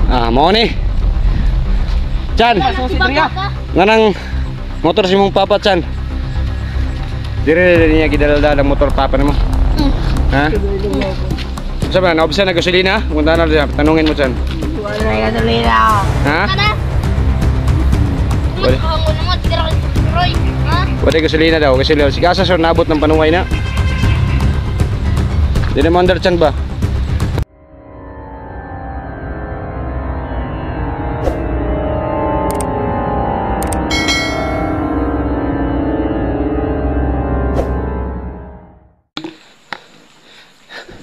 Mao ni. Chan. Nganang motor si mong papa Chan. Dire niya gidala ang motor papa nimo. Ha? Sabi na naubsan na gasolina? Punta na diyan, tanungin mo Chan. Wala na gasolina. Ha? Wala naman, tira ka Roy. Ha? Wala gasolina daw, kasi sige asa sir naabot ng panuway na. Di na mandar Chan ba?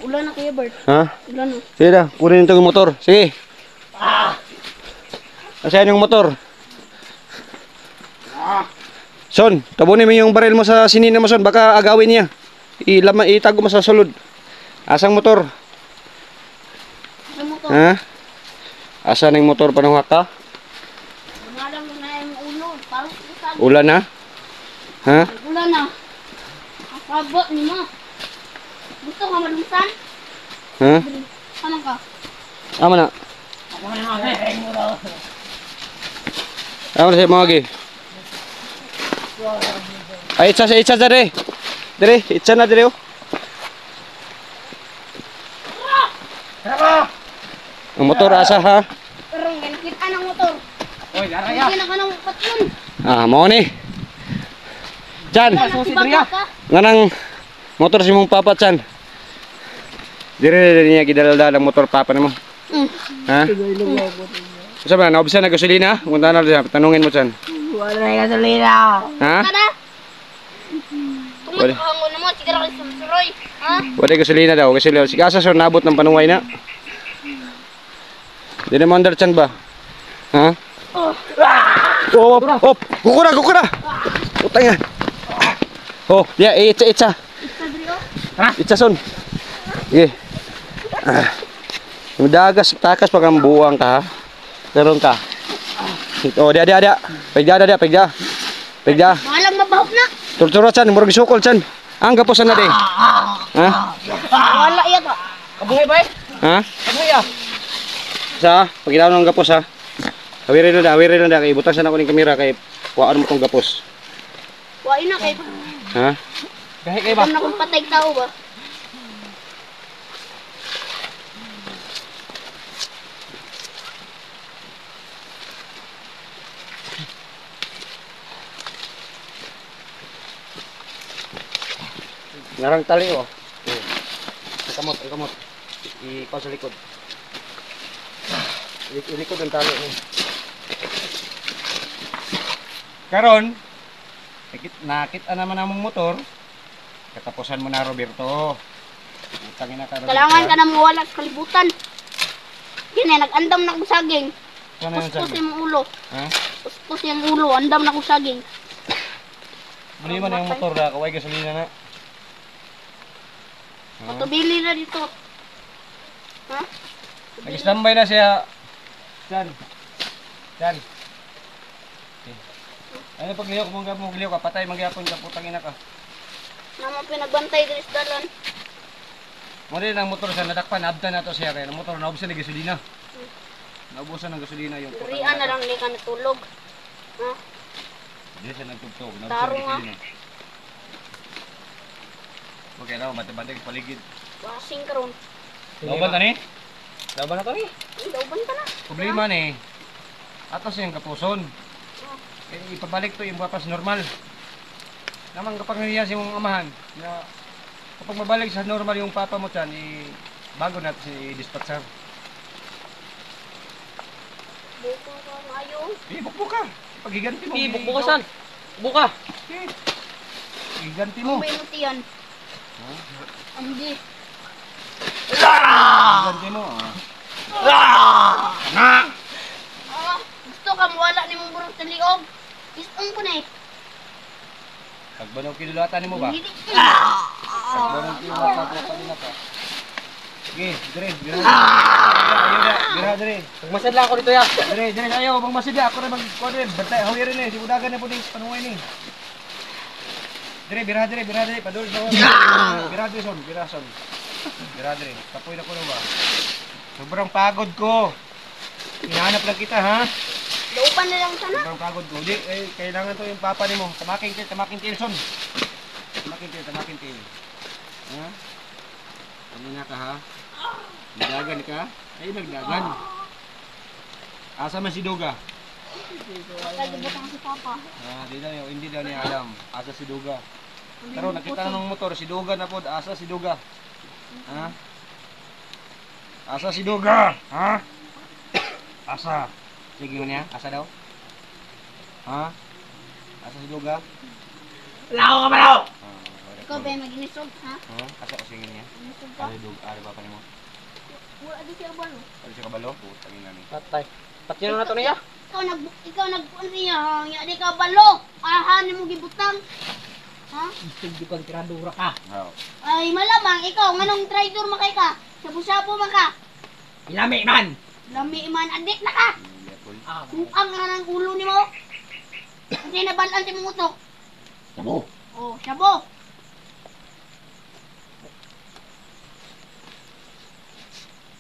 Ulan na kaya Bert. Ha? Ulan na. Sige na, kunin ito yung motor. Sige. Nasaan yung motor? Son, tabunin mo yung baril mo sa sinina mo Son. Baka agawin niya. Itago mo sa sulod. Asang motor? Ano mo to? Ha? Asan yung motor panuhak ka? Bumalang mo na yung ulo. Parang usag. Ulan na? Ha? Ulan na. Akabot ni mo. Gusto ka malumsan? Ha? Ano ka? Ama na. Ama na siya mga gi. Ay, itsa dere. Dere, itsa na dere oh. Ang motor asa ha? Pero kita ng motor. Oy, laraya. Hindi na ka ng patyon. Mao ni. Chan, nganang motor si mong papa Chan. Dire niya gidala ang motor papa nimo. Ha? Sabi na naubsan na gasolina? Punta na diyan, tanungin mo Chan. Wala na gasolina. Ha? Kada? Wala. Tumahango naman, tira ka Roy. Ha? Wala gasolina daw, kasi sige asa sir naabot ng panuway na. Di na mandar Chan ba? Ha? Op! Gukura! Utang yan! Oh, ya, itsa! Isa dito? Itsa Son! Sige. Takas pag ang buwang ka ha? Garon ka. Oh, dia. Pegda. Malang mabahok na. Turtura Chan, murag sukol Chan. Ang gapusan na di. Ha? Wala iya to. Kabungay ba? Ha? Kabungay ah. Sa, pagkitaon ng gapos ha. Hawirin na da kay butang sana ko ning kamera kay kuhaan mo tong gapos. Wala na kay. Ha? Gahi kay ba? Ano kung patay tao ba? Narang tali oh. Ang kamot. Ikaw sa likod. Ilikod ang tali mo. Karon, nakita naman namong motor. Katapusan mo na Roberto. Utangin na ka Roberto. Kailangan ka na mawala sa kalibutan. Kini nag-andam na kong saging. Ano yun Puspos sabi? yung ulo. Ha? Puspos yung ulo. Andam na kong saging. Muli man ang motor na kaway gasolina na. Matubili na dito. Ha? Nag-standby na siya. Diyan. Ano pag liyaw kung mo liyaw ka patay magyapon ka putang ina ka. Naman pinagbantay diri sa dalan. Mo din ang motor sa nadakpan abta na to siya kay ang motor naubusan ng gasolina. Naubusan ng gasolina yung putang Durian na ina. lang ni ka natulog. Ha? Di siya nagtugtog. Taro nga. Okay na, matibalik paligid. Wasing karon. Lauban na ni? Laban na to ni. Dauban ka na. Problema ni. Atos yung kapuson. Ipabalik to yung buwapas normal. Namang kapag nangyayas yung amahan, na kapag mabalik sa normal yung papa mo dyan, bago natin si dispatcher. Buko ka maayo. Bukbo ka. Paghiganti mo. Ibuk bukasan. Buka. Paghiganti mo. Ang binutian. Hindi. Paghiganti mo. Gusto ka mawala ni mong burong sa liog. Istong ko na eh. Pagbanong kilulatan mo ba? Hindi. Pagbanong kilulatan mo pa. Sige, dire. Ayaw dire. Pagmasad lang ako dito ya. Dire, ayaw. Bang masidya. Ako na mag-kodin. Bantay, hawirin eh. Di udagan na po din. Panuway ni. Dire, bira dire. Padul sa bira dire son. Bira dire. Kapoy na ko na ba? Sobrang pagod ko. Hinahanap lang kita, ha? Laupan na lang sana. Sobrang pagod ko. Di, kailangan to yung papa ni mo. Tamaking Tilson. Tamaking Til. Ha? Ano na ka, ha? Nagdagan ka? Ay, nagdagan. Asa man si Duga? Kalibutan si Papa. Hindi daw niya alam. Asa si Duga? Pero nakita na ng motor, si Duga na po. Asa si Duga? Ha? Asa si Duga? Ha? Asa? Sige mo niya? Asa daw? Ha? Asa si Duga? Lao ka malaw! Ikaw ba mag-inisog, ha? Asa ko sige niya? Inisog ka? Ari Duga, ari pa pa ni mo? Wala di siya ba, no? Ari siya kabalo? Putangin na ni. Patay. Patino na to niya? Ikaw nagpuan siya, ha? Nga di ka balo. Ahanin mo gibutang. Ha? Hindi ko tiradura ka. How? Ay, malamang ikaw, nganong traitor makay ka? Sabu-sabu man ka. Ilami man! Lami man, adik na ka. Yapol. Ang nga ng ulo ni mo. Kasi nabalan si mong utok. Sabo! Oh, sabo.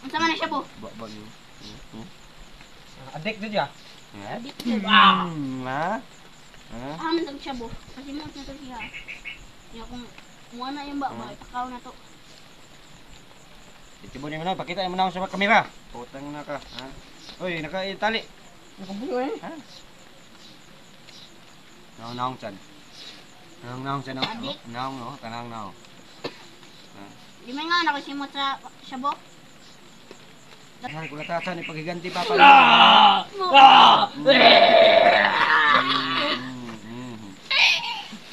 Ang sama na sabo. Ba niyo? Adik din siya. Ha? Adik siya. Ah! Ha? Ha? Amin tag sabo. Kasi mo na to siya. Ya kung mo na yung ba, ipakaw na to. Itibo niyo na, pakita mo na ako sa kamera. Putang na ka, ha? Oy, nakaitali. Nakabuyo eh. Ha? Naong chan. Naong chan. Adik. Naong no, kanang naong. Di may nga nakasimot sa sabo. Saan ko natatan ipagiganti papa.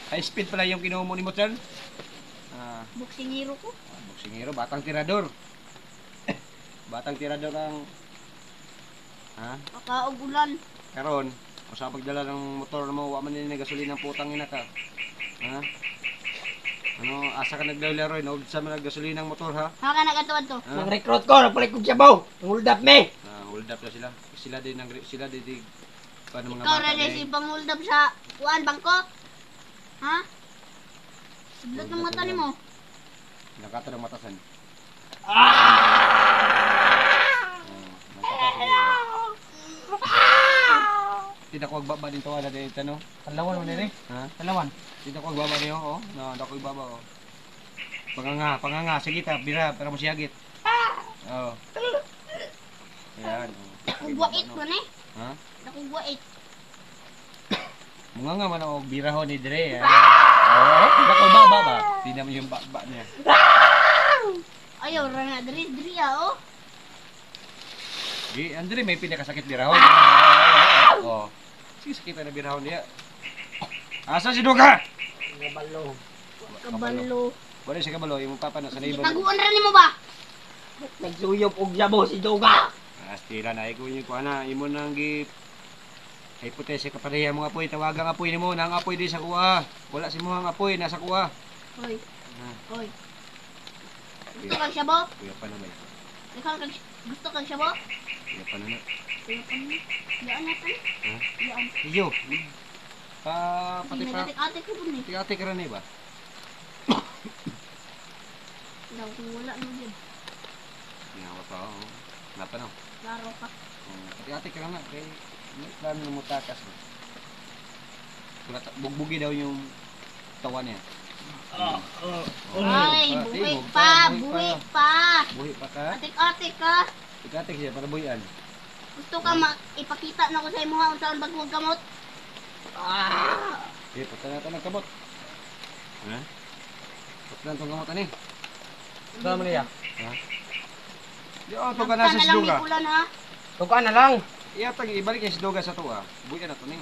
High speed pala yung kinuha mo ni Mochan. Boxing hero ko. Boksingero, batang tirador. Batang tirador ang Pakaog ulan. karon. O sa pagdala ng motor mo, wa man ni gasolina ng putang ina ka. Ha? Ano, asa ka naglalaro, naubsa man gasolina ng motor ha? Ha ka nagatuan to. Ha? Nang recruit ko, nagpalit kong sabaw. Hold up me. Hold up na sila. Sila din paano mga Ikaw bata rin eh. si pang-hold up sa kuan bangko. Ha? Siblot ng mata ni mo. Nakata ng matasan. Tidak ko agbaba din tawa na din tanong. Talawan mo nila eh. Ha? Talawan. Tidak ko agbaba niyo, oh. No, dako agbaba oh. Panganga, sige ta, bira para mo siyagit. Oh. Yan. Kugwait ko ni. Ha? Nakugwait. Mga nga man og biraho ni dire. Oh, dako baba ba? Tingnan mo yung baba niya. Ayaw ra na diri oh. Di, Andre may pinakasakit biraho. Oh. Sige sakit na biraho niya. Asa si Duga? Nabalo. Kabalo. Wala si kabalo, yung papa na sa neighbor. Taguan ra nimo ba? Nagsuyop og sabaw si Duga. Astira na ikaw yung kuana, imo nang gi hipotese ka pareha mga apoy, tawagang apoy nimo nang apoy di sa kuha. Wala si mo ang apoy nasa kuha. Hoy, Ha, hoy. Gusto kang sabo? kuya pa na ba? Gusto kang sabo? Kuya pa na na. Yaan natin. Ha? Yaan. Iyo. Pati Hindi pa. nagatik-atik ko dun eh. Ati ka rin ba? Daw kung wala no yun. Ginawa pa ako. Napa na. Laro ka. Ati ka na. Kaya may plano na mo takas. Bugbugi daw yung tawa niya. Ay, Ah, buhi buhi pa, pa, buhi pa. Buhi pa ka. Atik-atik ka. Ikatik siya para buhian. Gusto ka ipakita na ko sa imo ha unsaon bagong kamot. Eh, pata na ito ng kabot. Ha? Pata na itong kamot ani. Saan mo niya? Ha? Di ako ito ka na sa Siduga. Ulan ha. Tukaan na lang. Iyatag, ibalik yung Siduga sa tuwa. Buhian na ito ni.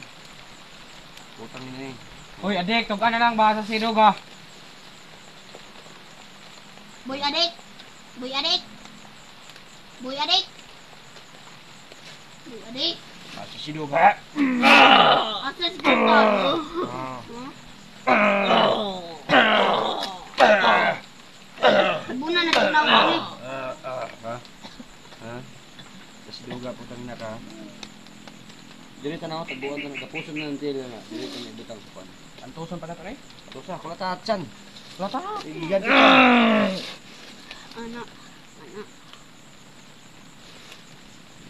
Putang nila ni. Hoy, adik, tukaan na lang ba sa si Duga? Boy adik. Boy adik. Boy adik. Boy adik. Sa Siduga. Asa si Papa? Buna na tinaw ni. Ha? Ha? Sa Siduga, putang na ka. Dili tanaw, tagbuan ka ng kapuson na ng tila na. Dili tanaw, ibutang sa pan. Antuson pa na to eh. Ito sa, kula tatsan. Lata. Igiganti ka. Anak.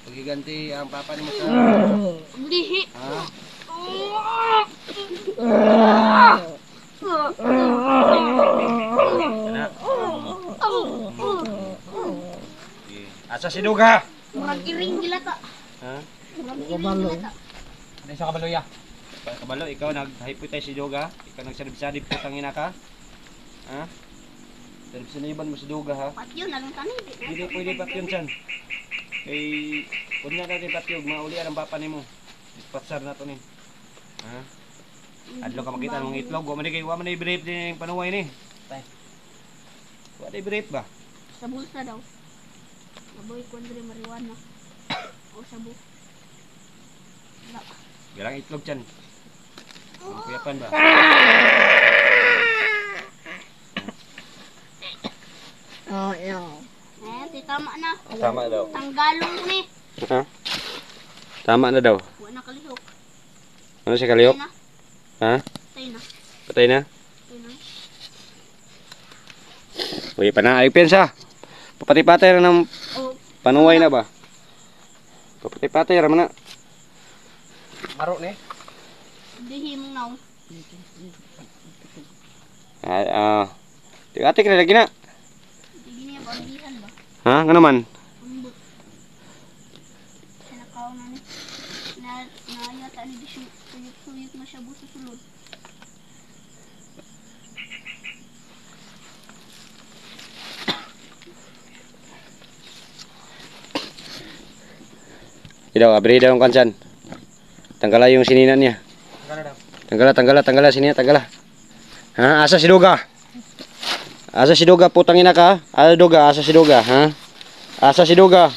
Pagiganti ang papa ni mo sa... Dihi. Ha? Kana. Asa si Duga? Murag iring gilata. Ha? Murag iring gilata. Ano sa kabaloya? Kabalo, ikaw nag-hypotize si Duga? Ikaw nagsadib-sadib putang ina ka? Ha? Sadib-saniban mo si Duga ha? Patyo na lang tani. Hindi na pwede patyon dyan. Eh, kunya natin patyog, maulian ang papa ni mo. Ispatsar na to ni. Ha? Adlo ka makita ng itlog, wa man na i-brief din yung panuway ni. Tay. Wa na i-brief ba? Sa bulsa daw. Naboy ko andre marijuana. O sabu. Wala. Galang itlog dyan. Ang kuyapan ba? Oh, yo. Eh, tama na. Tama daw. Tanggalong ni. Ha? Tama na daw. Wa na kalihok. Ano si Kaliyok? Tay na. Ha? Tay na. Patay na? Tay na. Uy, panaayog pensa. Papati-patay ra ng Oh, panuway na ba? Papati-patay ra man na. Maro ni. dihi mo naw. Tigatik na lagi na. Dili niya pambihan ba? Ha? Nga naman? Umbot. Sa nakaw na ni. Na yata ni di suyok na siya busa sulod. Idaw, abri daw ang kansan. Tanggala yung sininan niya. Tanggala sininan, tanggala. Ha? Asa si Duga? Asa si Duga? Putang ina ka? Duga, asa si Duga? Ha? Asa si Duga?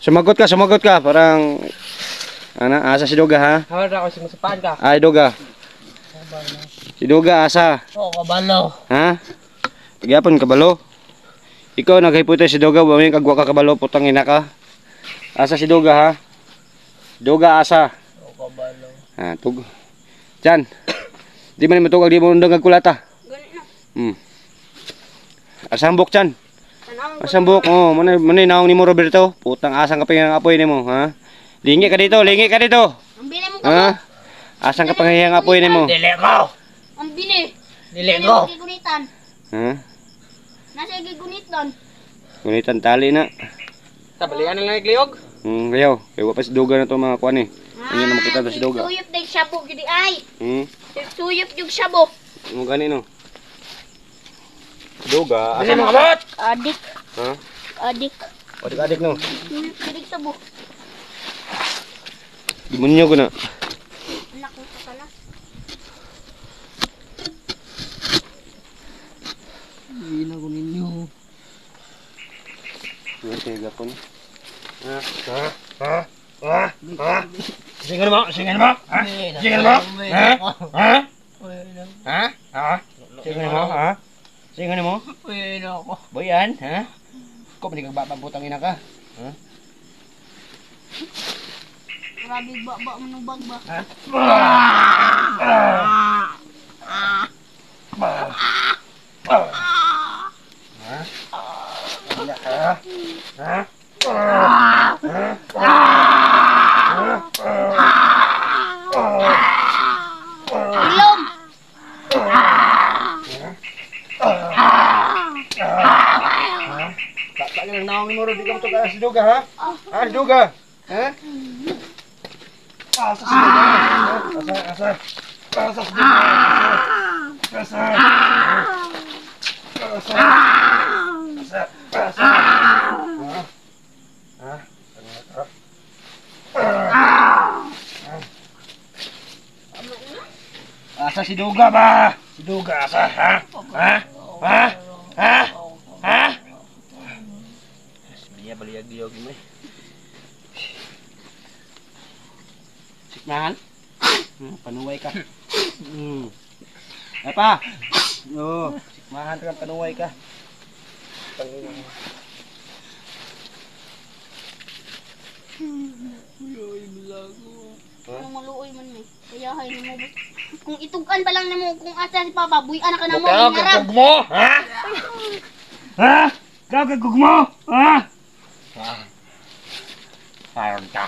Sumagot ka. Parang... Ano? Asa si Duga, ha? Hawal na ako sumusupaan ka. Ay, Duga. Si Duga, asa? Oo, kabalo. Ha? Pagyapon, kabalo. Ikaw, naghipote si Duga. Buming kagwa ka kabalo, putang ina ka. Asa si Duga, ha? Duga, asa? Oo, kabalo. Ha, tug. Diyan. Di man matugag, di mo undang kulata. Gani na. Asambok diyan. Tanawon ko. Asambok. Oh, manay naong ni mo Roberto. Putang asang ka pangiyang apoy nimo, ha? Lingi ka dito. Ang bini mo ka Ha? Asang ka pangiyang apoy nimo. Dili ko. Ang bini. Dili ko. Gigunitan. Ha? Nasa gigunitan. Gunitan tali na. Tabalian na lang ikliyog. Kayo. Kaya wapas duga na to mga kuan eh. Hindi na makita to si Duga. Suyop din sabo gidi ay. Suyop yung sabo. Mo gani no. Duga, Dili mo kabot. Adik. Ha? Adik. Adik no. Suyop gidi sabo. Demonyo ko na. Anak mo sa kana. Hindi na ko ninyo. Okay, gapon. Singan mo. Ha? Singan mo. Ha? Singan mo. Singan mo? Uy, na ako. Boyan, ha? Ko pwede kang bababutang ina ka. Ha? Grabe ba manubag ba? Ilom. Bakit lang naong mo rin, di ka mo ito si Duga, ha? Ha, si Duga? Ha? Asa si Duga? Asa si Duga? Asa. Asa si Duga ba? Si Duga, asa, ha? Ha? Baliyag-liyog mo eh. Sikmahan? Panuway ka. Ay pa! Oo, sikmahan ka, panuway ka. Ang maluoy man ni. Kaya hay mo. Kung itugan pa lang nimo kung asa si Papa, buy-an ka na mo Kaya inarap. kagug mo. Ha? Ha? Kagagug mo? Ha? Haron ka.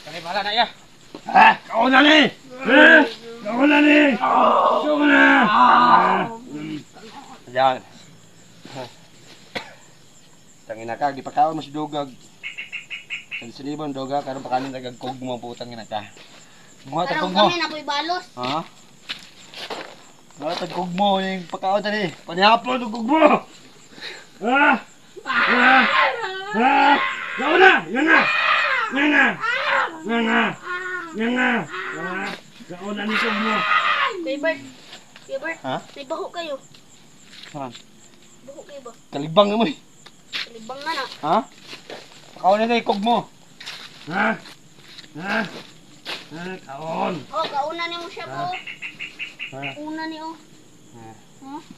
Kani bala na ya. Ha? Kauna ni! Ha? Kauna ni! Kauna! Yan. Tangina ka, di pa kaon mas dugag. Salibon doga karon pa kanin nagagkog mo putang ina ka. Mga Karong tagkog mo. kami na ko'y balos. Ha? Mga tagkog mo yung pagkaon tani. Panihapon ng kog mo. Ha? Ha? Ha? Kauna! Yan na! Yan na! Yan na! Yan na! Kauna ni kog mo. Kuya Bert. Kuya Bert. Ha? May baho kayo. Ha? Baho kayo ba? Kalibang mo eh. Kalibang nga na. Ha? Kaon na ikog mo. Ha? Ha? Ha? Kaon. Oh, kauna ni mo siya po. Ha? Una ni oh.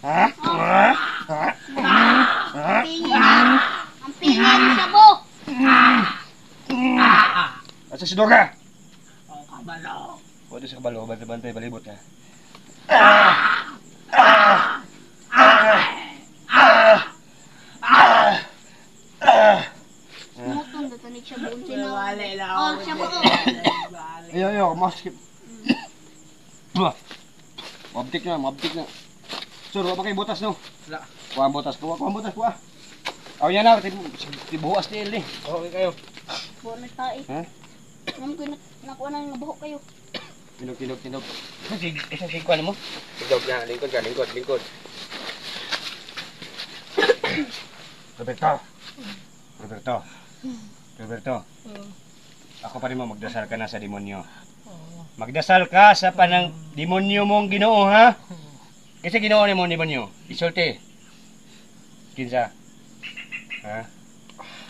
Ha? Ha? Ha? Ang pingin. Ang pingin ni siya po. Asa si Doga? Oh, kabalo. Pwede sa kabalo, bantay-bantay, balibot ka. Mutong datanig siya buong sinaw. Wala na Oh, siya po oh. Ayo, ayo, maskip. Bah. Mabtik na, mabtik na. Sur, wala pa kayo butas no? Wala. Kuha ang butas, kuha ang butas, kuha. Aw yan na, tibuhas ni Eli. Okay kayo. Buwan na tayo. Ha? Ma'am ko nakuha na nga baho kayo. Tinog, tinog, tinog. Isang sigkuan mo. Tinog na, lingkod ka, lingkod, lingkod. Roberto. Roberto. Roberto. Ako pa rin mo, magdasal ka na sa demonyo. Magdasal ka sa panang demonyo mong Ginoo, ha? Kasi Ginoo ni mo demonyo. Isulti. Kinsa? Ha?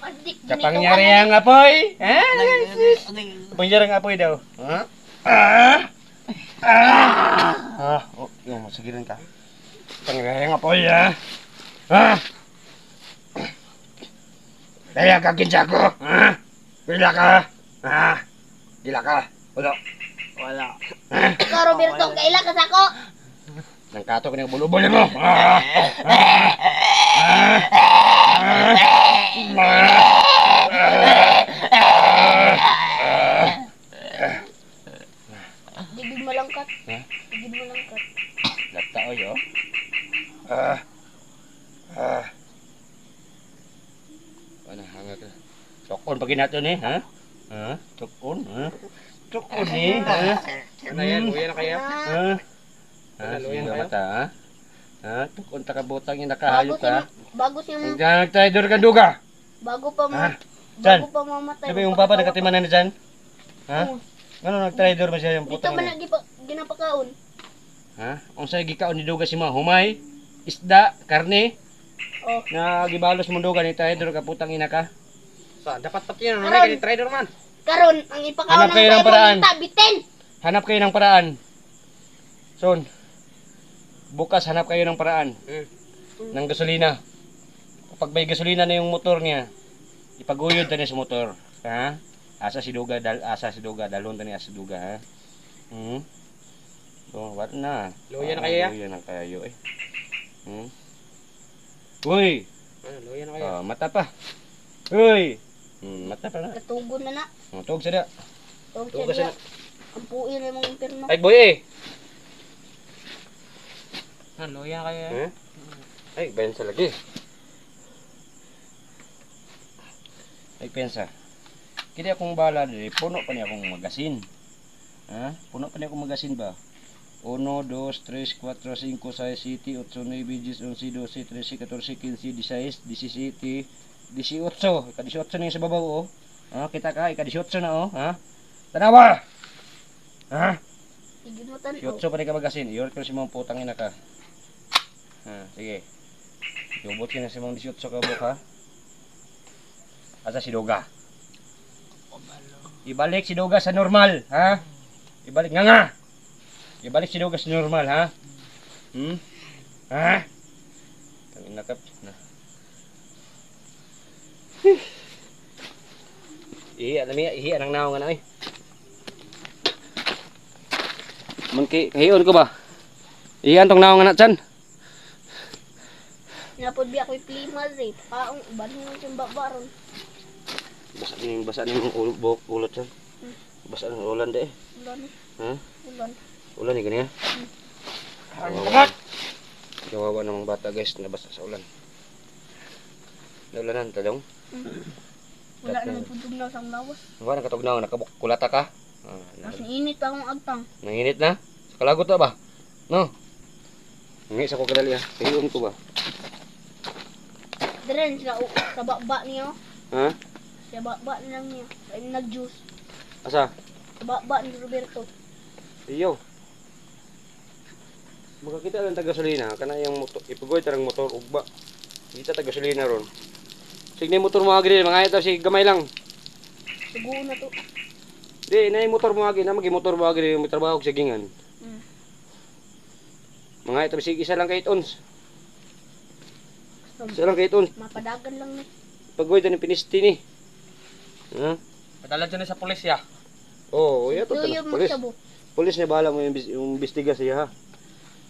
Adik, Kapangyarihang apoy? Ha? Kapangyarihang apoy daw. Ha? Oh, yung masagilan ka. Kapangyarihang apoy, ha? Ha? Kaya ka kinsa ko? Ha? Pila ka? Ha? Pila ka? Wala. Wala. Ikaw, Roberto, kaila ka sa ako. Nang kato ka ng bulo-bulo mo. Digid malangkat. Ha? Digid malangkat. Lapta o yo. Ano, hanga ka. Tukon pag nato ni, ha? Ha? Tukon, ha? Tukon ni, ha? Ano yan? Uya na kaya? Ha? Ha? Luyan Sige kayo? mata, ha? Ha? Tukon ta kabutang yung nakahayop ka. Bago siya Nagtraidor ka duga. bago pa mo Ha? Saan? bago pa mamatay. Sabi yung papa nagkatimanan na dyan? Ha? Oo. Ano nagtraidor mo siya yung Dito putang ba niya? ginapakaon? Ha? Kung sa'yo gikaon ni duga si mga humay, isda, karne, Oh. na gibalos mo duga ni traidor ka putang ina ka. So, dapat pati yun. Ano Karon. kaya trader man? Karon ang ipakaon Hanap kayo ng tayo paraan. mga bitin. Hanap kayo ng paraan. Son, bukas hanap kayo ng paraan ng gasolina. Kapag may gasolina na yung motor niya, ipaguyod tani sa motor. Ha? Asa si Duga, dalon tani asa Duga, ha? So, what na? Luya na kayo, ya? Luya na kayo, eh. Uy! Luya na kaya? Mata pa. Uy! Mata pa na. Katugon na na. Tuog sa da. Tawag Tuog siya kasi diya. Ang puin na mong impirno. Ay, boy, eh! Luya na kaya? Ay, bensa lagi. Ay, pensa. Kaya akong bala dili, puno pa niya akong magasin. Ha? Puno pa niya akong magasin ba? 1, 2, 3, 4, 5, 6, 7, 8, 9, 10, 11, 12, 13, 14, 15, 16, 17, 18. Ika-18 na yung sa babaw, oh. Ha? Kita ka, ika-18 na, oh. Ha? Tanawa! Ha? Tigil mo tan. 18 pa rin ka magasin. I-order ko si mong putang ina ka. Ha? Sige. Iubot ka na si mong 18 ka buk, ha? Asa si Doga? Ibalik si Doga sa normal, ha? Ibalik nga! Ibalik si Doga sa normal, ha? Ha? Tangin nakap na. Ihi anang naong nga na, eh. Kahiyon ko ba? Ihi antong naong nga na, chan? Napod biya ko'y plima rin. Paong, balhin mo siyang babaron. Basa din yung buhok ulot siya. Basa ng ulan de. Ulan. Ha? Ulan. Ulan ni ganyan. Ang lahat! Kawawa namang bata guys, nabasa sa ulan. Naulanan talong. Wala na pudog na sa lawas. Wala katugnaw nakakulata ka. Mas init pa akong agtang. Nanginit na. Sa kalagot na ba? No. Ngi sa ko kadali ha. Payong ko ba? Diren sa baba niya. Ha? Sa baba lang niya. Ay nag-juice. Asa? Sa baba ni Roberto. Iyo. Makakita lang taga gasolina kana yung motor ipugoy tarang motor ugba. Kita taga gasolina ron. Sige motor mo agri mga ito si gamay lang. Sugo na to. Di na motor mo agri na magi motor mo agri mo trabaho sa gingan. Mga ito sige isa lang kay ons. Isa lang kay ons. Mapadagan lang ni. Pagoy tani pinisti ni. Ha? Padala dyan sa pulis ya. Oh, iya to Tuyo mo pulis. siya bu. Pulis na bahala mo yung bistiga siya ha.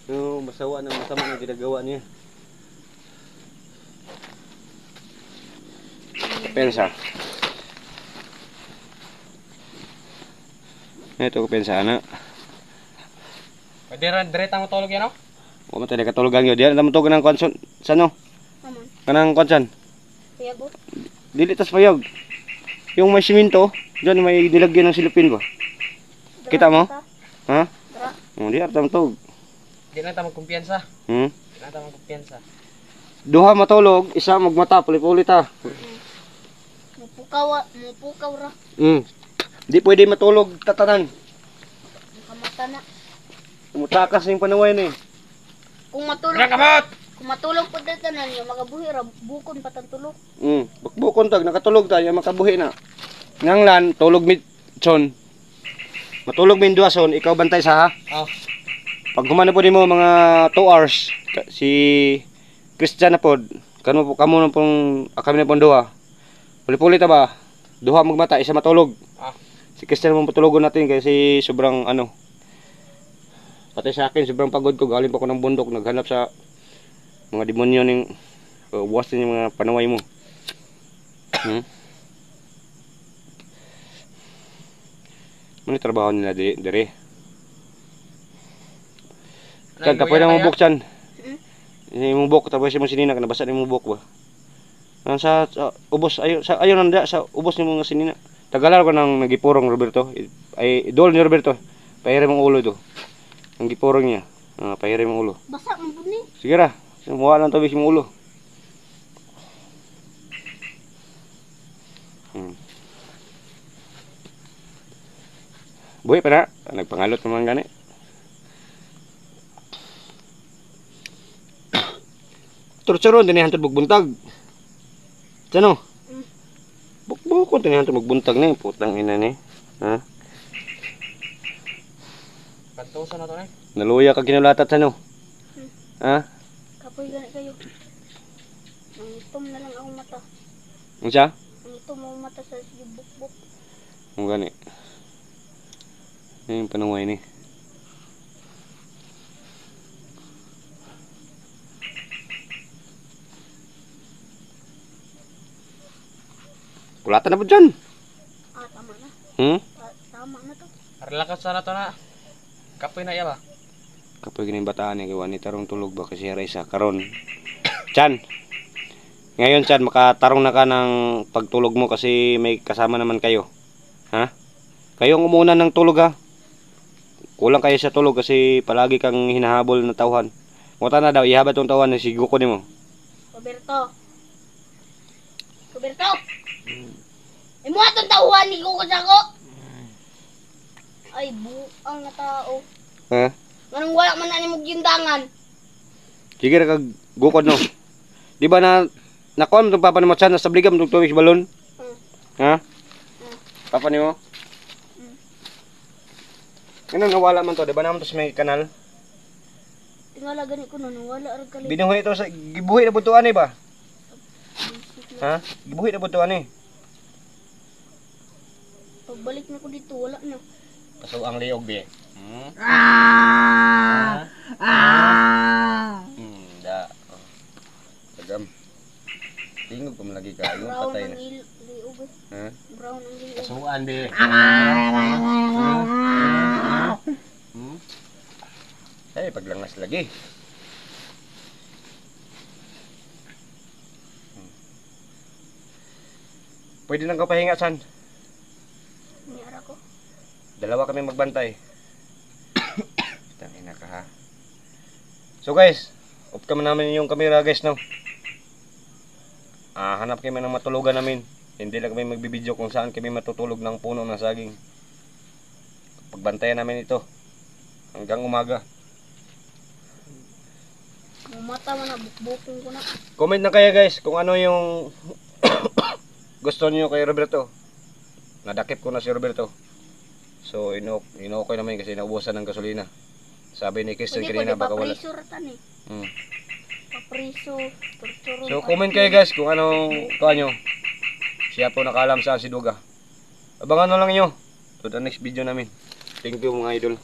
Yung masawa ng masama na ginagawa niya. Pensa. Ito ko pensa na. Pwede rin, direta mo tulog yan, no? O matay na katulugan yun. Diyan naman to kanang kwanson. Sano? Aman. Kanang kwansan. Kaya bu. Dili tas payag. Yung may siminto, diyan may nilagyan ng silupin ba? Kita mo? Ha? Dra. Oh, di artam to. Di na tayo magkumpiyansa. Di na tayo magkumpiyansa. Duha matulog, isa magmata, pulit-pulit ha. Mupukaw ra. Di pwede matulog tatanan. Kamata na. Umutakas yung panaway na eh. Kung matulog. Kamot! Kung matulog po dito na niya, magabuhi ra. Bukon patang tulog. Bakbukon tag, nakatulog tayo, makabuhi na. Nganglan, tulog mitson. Matulog min duha son, ikaw bantay sa ha. Oh. Pag humana po mo mga 2 hours, si Christian na po, kamo na pong, kami na pong duha. Puli-puli ta ba? Duha magmata, isa matulog. Si Christian mo patulugon natin kasi sobrang ano. Pati sa akin, sobrang pagod ko. Galing pa ako ng bundok, naghanap sa mga demonyo ng buwasin yung mga panaway mo. Ano trabaho nila dire? Kan tapos na mo buk chan. Ini mo buk tapos mo sinina kana basa ni mo buk ba. Sa ubos ayo nanda sa ubos ni mga sinina. Tagalar ko nang nagipurong Roberto. Ay idol ni Roberto. Pahire mong ulo to. Ang gipurong niya. Pahire mong ulo. Basa mo po ni. Sige ra. Sumuha lang tubig mong ulo. Buhi pa na. Nagpangalot naman gani. Turcharon din hantod magbuntag. Sano? Bukbukon din hantod magbuntag ni putang ina ni. Ha? Kantuso na to eh. Naluya ka kinulatat sano? Ha? Kapoy gani kayo. Nangitom na lang akong mata. Unsa? Nangitom akong mata sa bukbuk. Mo gani. Yung panungay ni. Kulatan na po dyan. Tama na. Tama na to. Relakas sana to na. Kapoy na iya ba? Kapag ganyan bataan ni gawa ni tarong tulog ba kasi ray sa karon. Chan. Ngayon Chan makatarong na ka ng pagtulog mo kasi may kasama naman kayo. Ha? Kayo ang umuna ng tulog ha. Kulang kayo sa tulog kasi palagi kang hinahabol na tauhan. Muta na daw ihaba tong tauhan na sigo ko nimo. Roberto. Imo atong tauhan ni ko ko. Ay buang na tao. Ha? Manong wala man na ni muggindangan. Sige ra kag gukod no. Di ba na nakuha mo itong papa ni Matsan na sabligam itong tuwing sa balon? Ha? Papa ni mo? Ganun nawala man to, di ba naman to sa may kanal? Tingala gani ko nun, wala ra kali. Binuhi ito sa gibuhi na butuan ba? Ha? Gibuhi na butuan Pagbalik na ko dito, wala na. Paso ang liog be. Da. Tagam. Tingog ko lagi ka, yung Raw patay ng na. liog. boy. Ha? Brown ang liog. Kasuan be. Ay, paglangas lagi. Pwede nang kapahinga, San. Niyara ko. Dalawa kami magbantay. Tangina ka ha. So guys, off kami namin yung camera guys no. Hanap kami ng matulugan namin. Hindi lang kami magbibideo kung saan kami matutulog ng puno ng saging. Pagbantayan namin ito hanggang umaga. Ang mata mo na, bukbuking ko na. Comment na kayo guys kung ano yung gusto niyo kay Roberto. Nadakip ko na si Roberto. So ino-okay naman kasi naubusan ng gasolina. Sabi ni Christian kanina baka wala. Papriso ratan eh. Hmm. Papriso, torturo. So comment kayo guys kung anong kuha nyo. Siya po nakaalam saan si Duga. Abangan na lang nyo to the next video namin. Thank you mga idol.